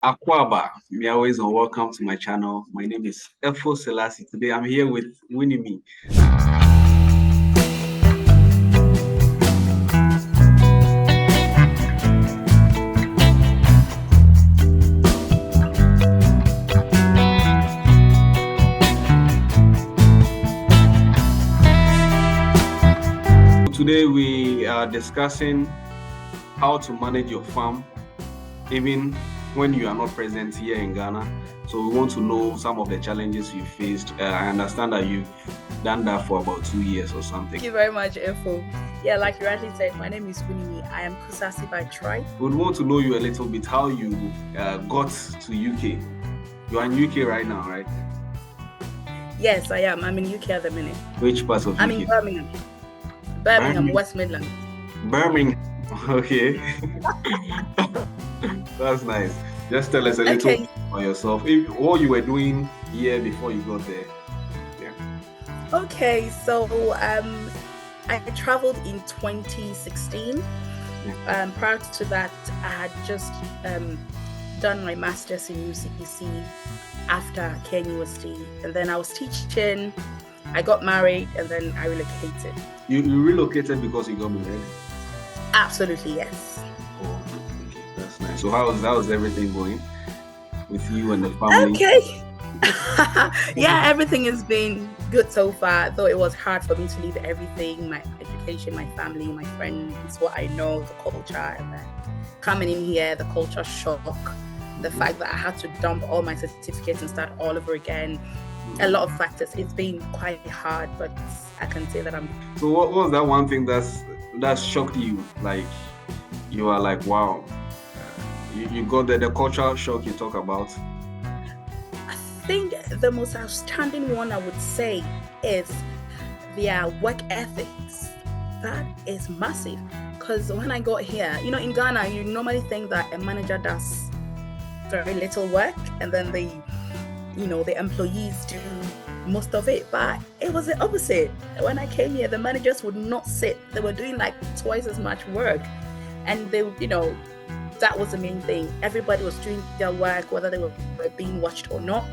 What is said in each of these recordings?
Akwaba, you're always welcome to my channel. My name is Efo Selasi. Today I'm here with Winime. Today we are discussing how to manage your farm even when you are not present here in Ghana. So we want to know some of the challenges you faced. I understand that you've done that for about 2 years or something. Thank you very much, Efo. Yeah, like you rightly said, my name is Winime. I am Kusasi by tribe. We would want to know you a little bit, how you got to UK. You are in UK right now, right? Yes, I am. I'm in UK at the minute. Which part of UK? I'm in Birmingham. Birmingham, West Midlands. Birmingham. Okay. That's nice. Just tell us a little bit about yourself. What you were doing here before you got there. Yeah. Okay, so I traveled in 2016. Prior to that, I had just done my master's in UCPC after Kenya University, and then I was teaching. I got married, and then I relocated. You relocated because you got married? Absolutely, yes. Oh, okay, that's nice. So how's everything going with you and the family? Okay. Yeah, everything has been good so far, though it was hard for me to leave everything, my education, my family, my friends, what I know, the culture, and then coming in here, the culture shock, the fact that I had to dump all my certificates and start all over again. A lot of factors. It's been quite hard, but I can say that I'm... So what was that one thing that shocked you? Like, you are like, wow, you got the cultural shock you talk about? I think the most outstanding one I would say is their work ethics. That is massive. Because when I got here, in Ghana, you normally think that a manager does very little work, and then the employees do most of it. But it was the opposite. When I came here, the managers would not sit. They were doing like twice as much work. And they, that was the main thing. Everybody was doing their work, whether they were being watched or not.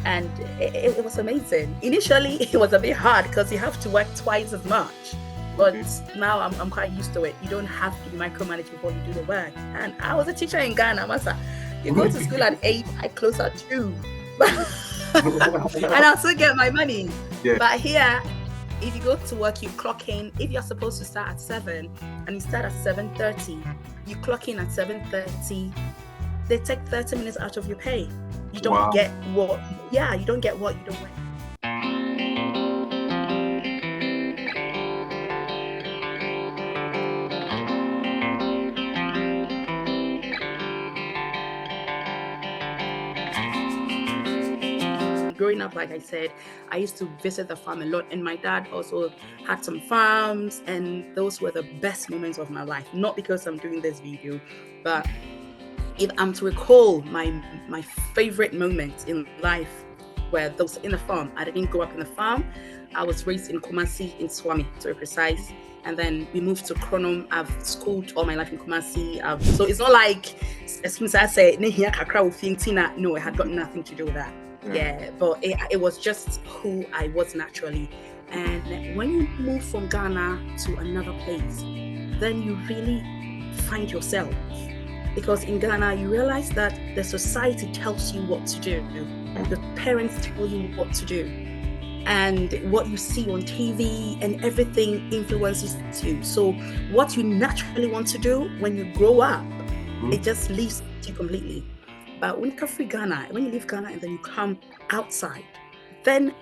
And it was amazing. Initially, it was a bit hard because you have to work twice as much. But now I'm quite used to it. You don't have to be micromanaged before you do the work. And I was a teacher in Ghana, Masa. You go to school at 8, I close at 2. And I'll still get my money. Yeah. But here, if you go to work, you clock in. If you're supposed to start at 7 and you start at 7:30, you clock in at 7:30. They take 30 minutes out of your pay. You don't get what you don't work. Growing up, like I said, I used to visit the farm a lot, and my dad also had some farms, and those were the best moments of my life. Not because I'm doing this video, but if I'm to recall my favorite moments in life were those in the farm. I didn't grow up in the farm. I was raised in Kumasi, in Swami, to be precise. And then we moved to Kronum. I've schooled all my life in Kumasi. So it's not like, as soon as I say, no, it had got nothing to do with that. Yeah, but it was just who I was naturally. And when you move from Ghana to another place, then you really find yourself. Because in Ghana, you realize that the society tells you what to do. The parents tell you what to do. And what you see on TV and everything influences you. So what you naturally want to do when you grow up, it just leaves you completely. But when you come from Ghana, when you leave Ghana and then you come outside, then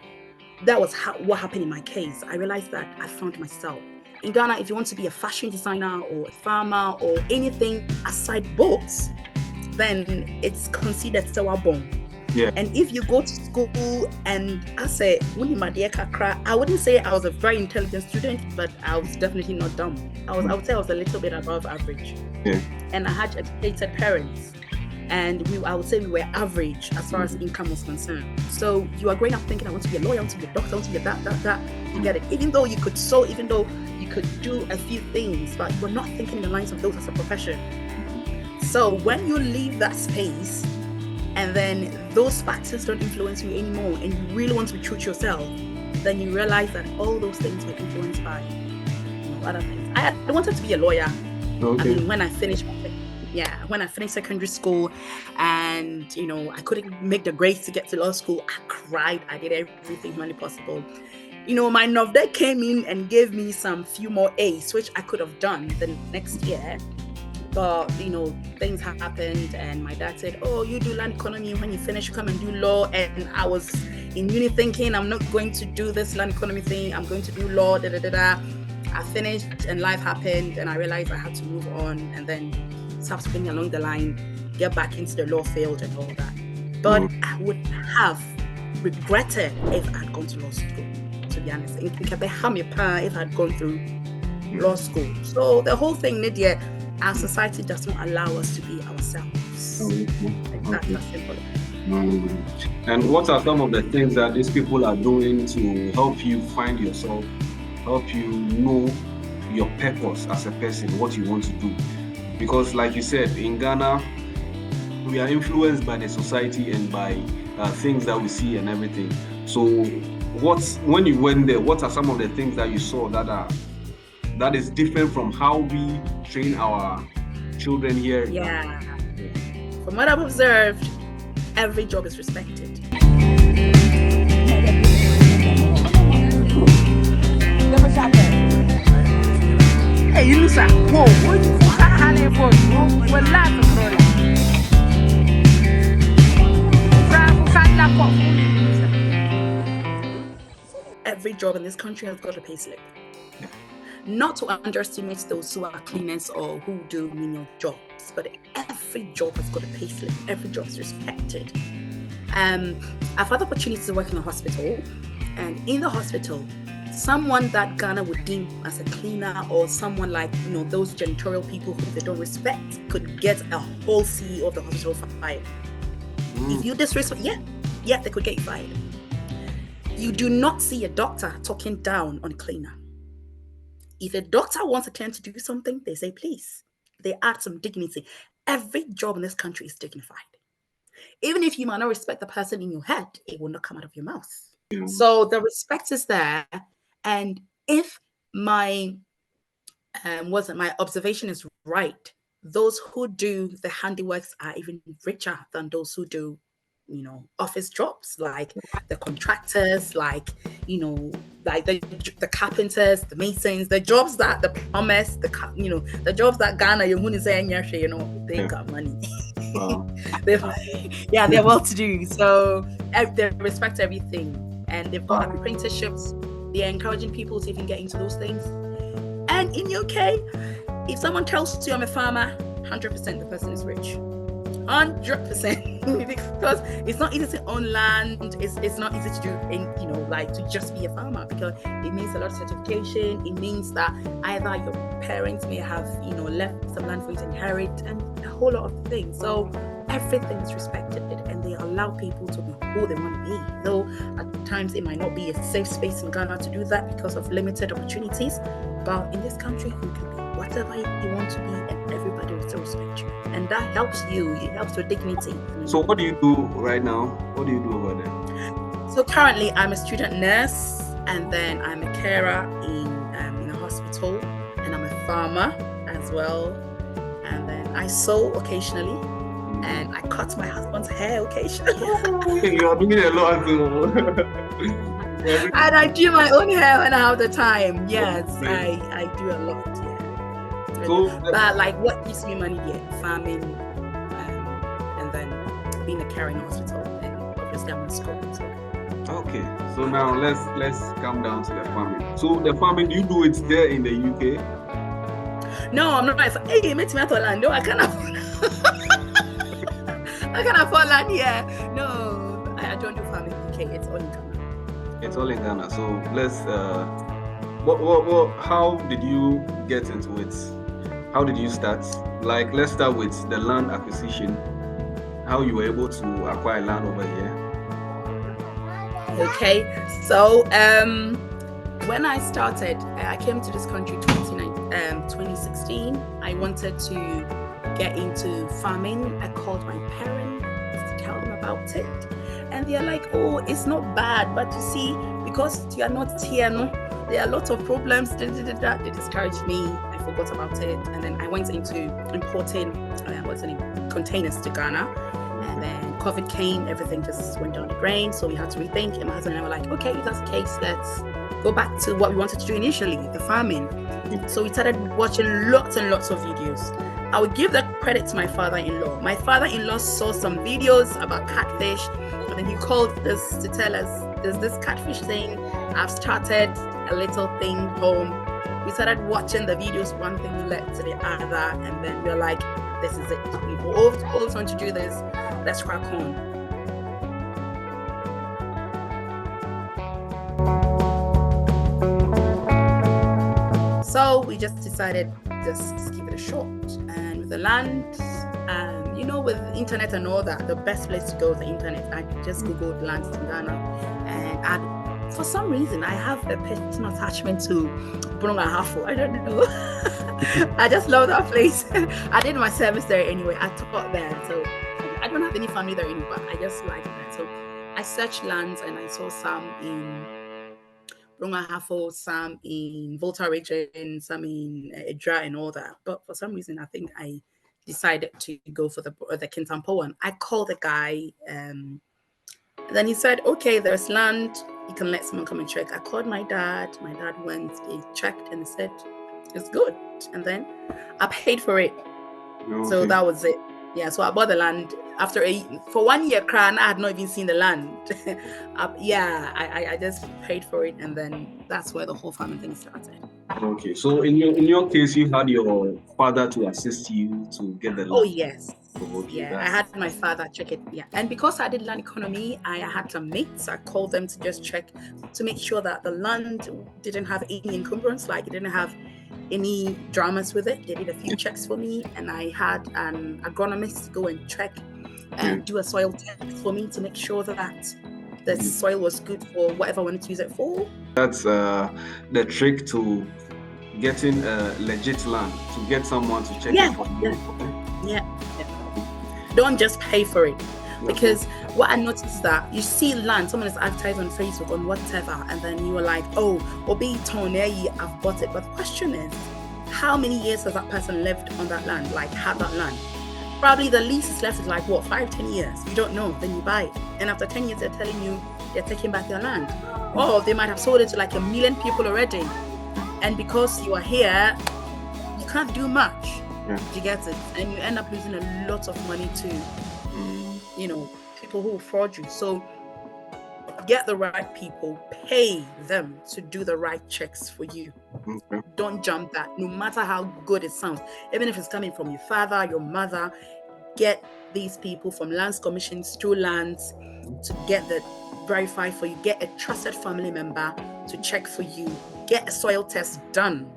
that was what happened in my case. I realized that I found myself. In Ghana, if you want to be a fashion designer or a farmer or anything aside books, then it's considered sewabon. Yeah. And if you go to school and I say, I wouldn't say I was a very intelligent student, but I was definitely not dumb. I would say I was a little bit above average. Yeah. And I had educated parents. And I would say we were average as far as income was concerned. So you are growing up thinking, I want to be a lawyer, I want to be a doctor, I want to be that. You get it. Even though you could sew, even though you could do a few things, but you were not thinking in the lines of those as a profession. So when you leave that space, and then those factors don't influence you anymore, and you really want to be true to yourself, then you realize that all those things were influenced by other things. I wanted to be a lawyer. Okay. I mean, when I finished secondary school, and I couldn't make the grades to get to law school, I cried. I did everything humanly possible. My NOVDE came in and gave me some few more A's, which I could have done the next year. But, things happened, and my dad said, oh, you do land economy. When you finish, come and do law. And I was in uni thinking, I'm not going to do this land economy thing. I'm going to do law, I finished, and life happened, and I realized I had to move on, and then subsequently along the line, get back into the law field and all that. But I would have regretted if I had gone to law school, to be honest. If I had gone through law school. So the whole thing, Lydia, our society does not allow us to be ourselves. That's simple. And what are some of the things that these people are doing to help you find yourself, help you know your purpose as a person, what you want to do? Because like you said, in Ghana, we are influenced by the society and by things that we see and everything. So when you went there, what are some of the things that you saw that is different from how we train our children here? Yeah. From what I've observed, every job is respected. Hey, you lose whoa, what you every job in this country has got a pay slip. Not to underestimate those who are cleaners or who do menial jobs, but every job has got a pay slip. Every job is respected. I've had the opportunity to work in a hospital, and in the hospital, someone that Ghana would deem as a cleaner or someone like, those janitorial people who they don't respect could get a whole CEO of the hospital fired. If you disrespect, yeah, they could get you fired. You do not see a doctor talking down on a cleaner. If a doctor wants a client to do something, they say, please. They add some dignity. Every job in this country is dignified. Even if you might not respect the person in your head, it will not come out of your mouth. So the respect is there. And if my observation is right, those who do the handiworks are even richer than those who do, office jobs, like the contractors, like the carpenters, the masons, the jobs that the plumbers, the jobs that Ghana, they got money. Wow. They're well to do. So they respect everything. And they've got apprenticeships. They're encouraging people to even get into those things. And in UK, if someone tells you I'm a farmer, 100% the person is rich. 100%. Because it's not easy to own land. It's not easy to do, to just be a farmer, because it means a lot of certification. It means that either your parents may have, left some land for you to inherit, and a whole lot of things. So everything is respected, and they allow people to be who they want to be. Though at times it might not be a safe space in Ghana to do that because of limited opportunities. But in this country, you can be whatever you want to be, and everybody will still respect you. And that helps you. It helps your dignity. So what do you do right now? What do you do over there? So currently, I'm a student nurse, and then I'm a carer in a hospital, and I'm a farmer as well. And then I sew occasionally, and I cut my husband's hair occasionally. You are doing a lot. And I do my own hair when I have the time. Yes, I do a lot. Yeah. So, but like, what gives me money? Yeah, farming, and then being a carer in a hospital, and obviously I'm in school. So. Okay, so now let's come down to the farming. So the farming, do you do it there in the UK? No, I'm not. Hey, meet me at Orlando. I can't afford. I can't afford land here. No, I don't do farming in the UK. It's all in Ghana. It's all in Ghana. So let's. How did you get into it? How did you start? Like, let's start with the land acquisition. How you were able to acquire land over here? Okay, so when I started, I came to this country 2016. I wanted to get into farming. I called my parents to tell them about it. And they're like, oh, it's not bad. But you see, because you are not here, no, there are lots of problems. They discouraged me. I forgot about it. And then I went into importing containers to Ghana. And then COVID came, everything just went down the drain. So we had to rethink. And my husband and I were like, okay, if that's the case, let's go back to what we wanted to do initially, the farming. So we started watching lots and lots of videos. I would give the credit to my father-in-law. My father-in-law saw some videos about catfish, and then he called us to tell us, there's this catfish thing. I've started a little thing home. We started watching the videos, one thing led to the other, and then we're like, this is it. We both want to do this. Let's crack on. So we just decided just give it a shot. And with the land, with internet and all that, the best place to go is the internet. I just googled lands in Ghana, and for some reason I have a personal attachment to Brong-Ahafo. I don't know. I just love that place. I did my service there anyway. I taught there, so I don't have any family there anymore, but I just like that. So I searched lands and I saw some in Brong-Ahafo, some in Volta region, some in Edra and all that. But for some reason, I think I decided to go for the Kintampo one. I called the guy, and then he said, okay, there's land. You can let someone come and check. I called my dad. My dad went, he checked and said, it's good. And then I paid for it. Okay. So that was it. Yeah, so I bought the land for 1 year. I had not even seen the land. I just paid for it, and then that's where the whole farming thing started. Okay, so in your case, you had your father to assist you to get the land. Oh yes. Okay, yeah, I had my father check it. Yeah, and because I did land economy, I had some mates. I called them to just check to make sure that the land didn't have any encumbrance, like it didn't have any dramas with it. They did a few checks for me, and I had an agronomist go and check and do a soil test for me to make sure that the soil was good for whatever I wanted to use it for. That's the trick to getting legit land, to get someone to check it for you. Yeah. Don't just pay for it. Because what I noticed is that you see land, someone is advertised on Facebook, on whatever, and then you are like, oh, Obi Tonei, I've bought it. But the question is, how many years has that person lived on that land, like had that land? Probably the lease is left is like, 5-10 years? You don't know, then you buy it. And after 10 years, they're telling you they're taking back their land. Or they might have sold it to like 1 million people already. And because you are here, you can't do much. You get it? And you end up losing a lot of money to people who fraud you. So get the right people, pay them to do the right checks for you. Don't jump that, no matter how good it sounds. Even if it's coming from your father, your mother, get these people from lands commissions through lands to get the verify for you. Get a trusted family member to check for you. Get a soil test done.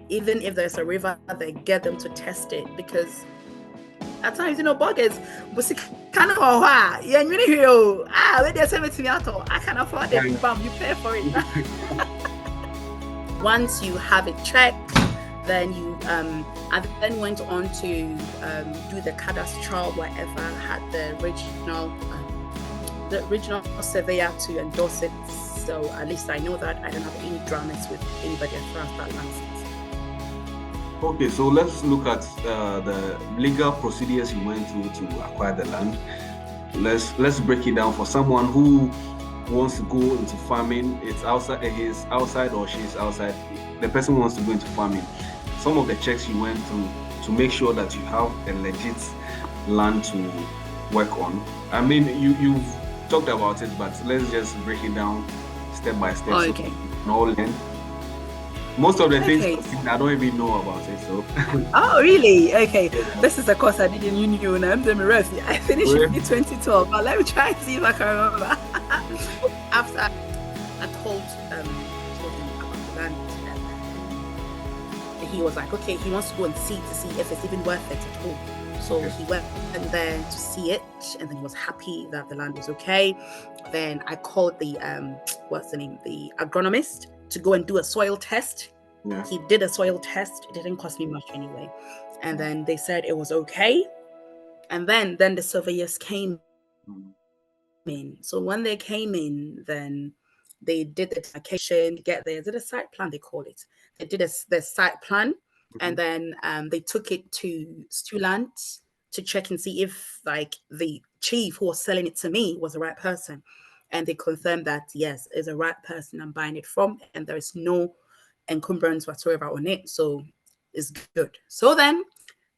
Even if there's a river, they get them to test it, because at times, buggers, I can afford it, bam, you pay for it. Once you have it checked, then you I then went on to do the cadastral, whatever, had the regional surveyor to endorse it. So at least I know that I don't have any dramas with anybody as far as that land. Okay, so let's look at the legal procedures you went through to acquire the land. Let's break it down for someone who wants to go into farming. It's outside, he's outside or she's outside. The person wants to go into farming. Some of the checks you went through to make sure that you have a legit land to work on. I mean, you've talked about it, but let's just break it down step by step. Oh, okay. Most of the things I don't even know about it. So. Oh, really? Okay. This is a course I did in uni. I finished in 2012, but let me try and see if I can remember. After I told him about the land, he was like, okay, he wants to go and see if it's even worth it at all. So he went there to see it, and then he was happy that the land was okay. Then I called the the agronomist to go and do a soil test. He did a soil test. It didn't cost me much anyway. And then they said it was okay. And then the surveyors came in. So when they came in, then they did the demarcation, get there, did a site plan, they call it. They did the site plan, and then they took it to Stuland to check and see if like the chief who was selling it to me was the right person. And they confirmed that yes, it's the right person I'm buying it from, and there is no encumbrance whatsoever on it. So it's good. So then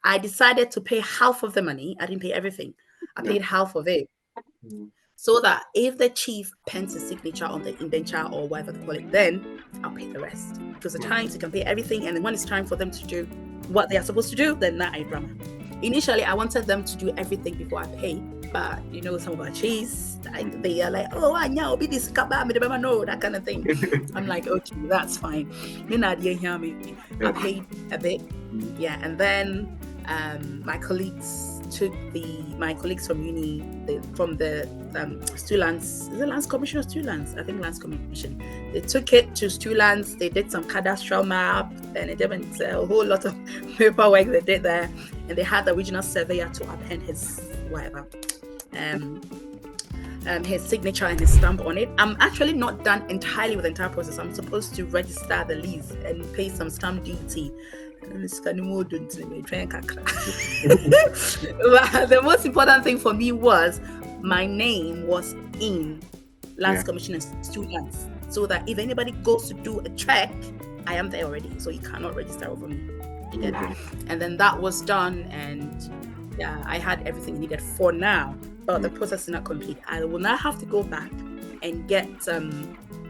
I decided to pay half of the money. I didn't pay everything. I paid half of it. So that if the chief pens his signature on the indenture or whatever they call it, then I'll pay the rest. Because the times you can pay everything, and then when it's time for them to do what they are supposed to do, then that ain't drama. Initially, I wanted them to do everything before I pay, but you know, some of our cheese, they are like, oh, I know, be this, no, that kind of thing. I'm like, okay, that's fine. I paid a bit, yeah, and then my colleagues from uni, from the Stulands, is it Lands Commission or Stulands? I think Lands Commission. They took it to Stulands, they did some cadastral map, and it went a whole lot of paperwork they did there, and they had the original surveyor to append his whatever. His signature and his stamp on it. I'm actually not done entirely with the entire process. I'm supposed to register the lease and pay some stamp duty. But the most important thing for me was my name was in Lands Commission and Stulands, so that if anybody goes to do a check, I am there already, so you cannot register over me. And then that was done, and yeah, I had everything needed for now, but the process is not complete. I will now have to go back and get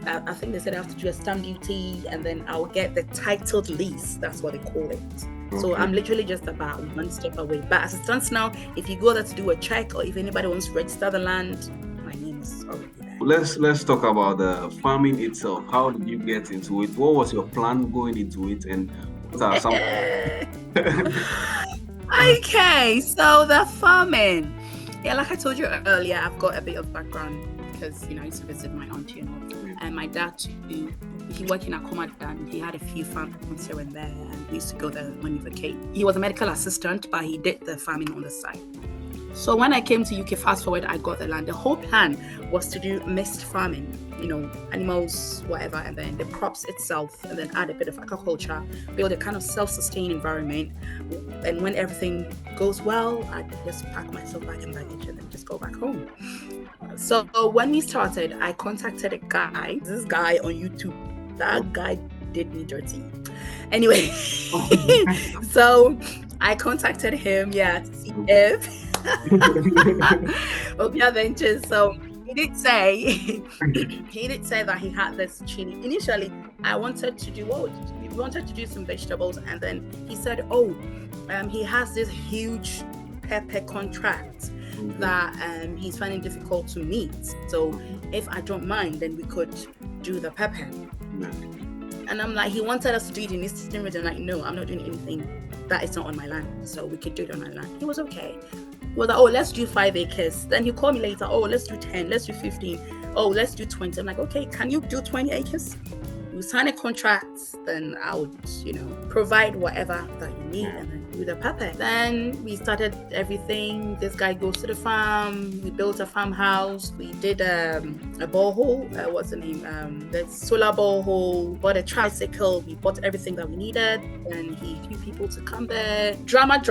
I think they said I have to do a stamp duty, and then I'll get the titled lease. That's what they call it. So I'm literally just about one step away. But as it stands now, if you go there to do a check, or if anybody wants to register the land, my name is already there. Let's talk about the farming itself. How did you get into it? What was your plan going into it, and what are some? Okay, so the farming. Yeah, like I told you earlier, I've got a bit of background because I used to visit my auntie and all. And my dad too, he worked in Akoma, and he had a few farms here and there, and we used to go there when we vacate. He was a medical assistant, but he did the farming on the side. So when I came to UK, fast forward, I got the land. The whole plan was to do mixed farming, animals, whatever, and then the crops itself, and then add a bit of agriculture, build a kind of self-sustained environment. And when everything goes well, I just pack myself back in baggage and then just go back home. So when we started, I contacted this guy on YouTube. That guy did me dirty. Anyway, so I contacted him, to see if Opia Ventures. So he did say that he had this chili. Initially, we wanted to do some vegetables, and then he said, he has this huge pepper contract that he's finding difficult to meet. So if I don't mind, then we could do the pepper. And I'm like, he wanted us to do it in Eastern region. Like, no, I'm not doing anything that is not on my land. So we could do it on my land. He was okay. He was like, let's do 5 acres. Then he called me later, let's do 10, let's do 15. Let's do 20. I'm like, okay, can you do 20 acres? You sign a contract, then I would, provide whatever that you need, and then do the pepper. Then we started everything. This guy goes to the farm. We built a farmhouse. We did a borehole. What's the name? The solar borehole. Bought a tricycle. We bought everything that we needed. And he few people to come there. Drama.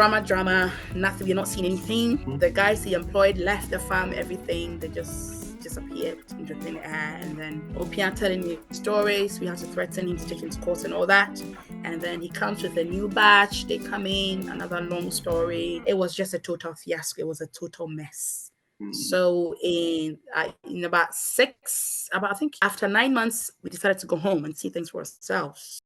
Nothing. We're not seeing anything. The guys he employed left the farm. Everything. They just disappeared into thin air, and then Opia telling me stories. We had to threaten him to take him to court and all that, and then he comes with a new batch. They come in, another long story. It was just a total fiasco. It was a total mess. So in about I think after 9 months, we decided to go home and see things for ourselves.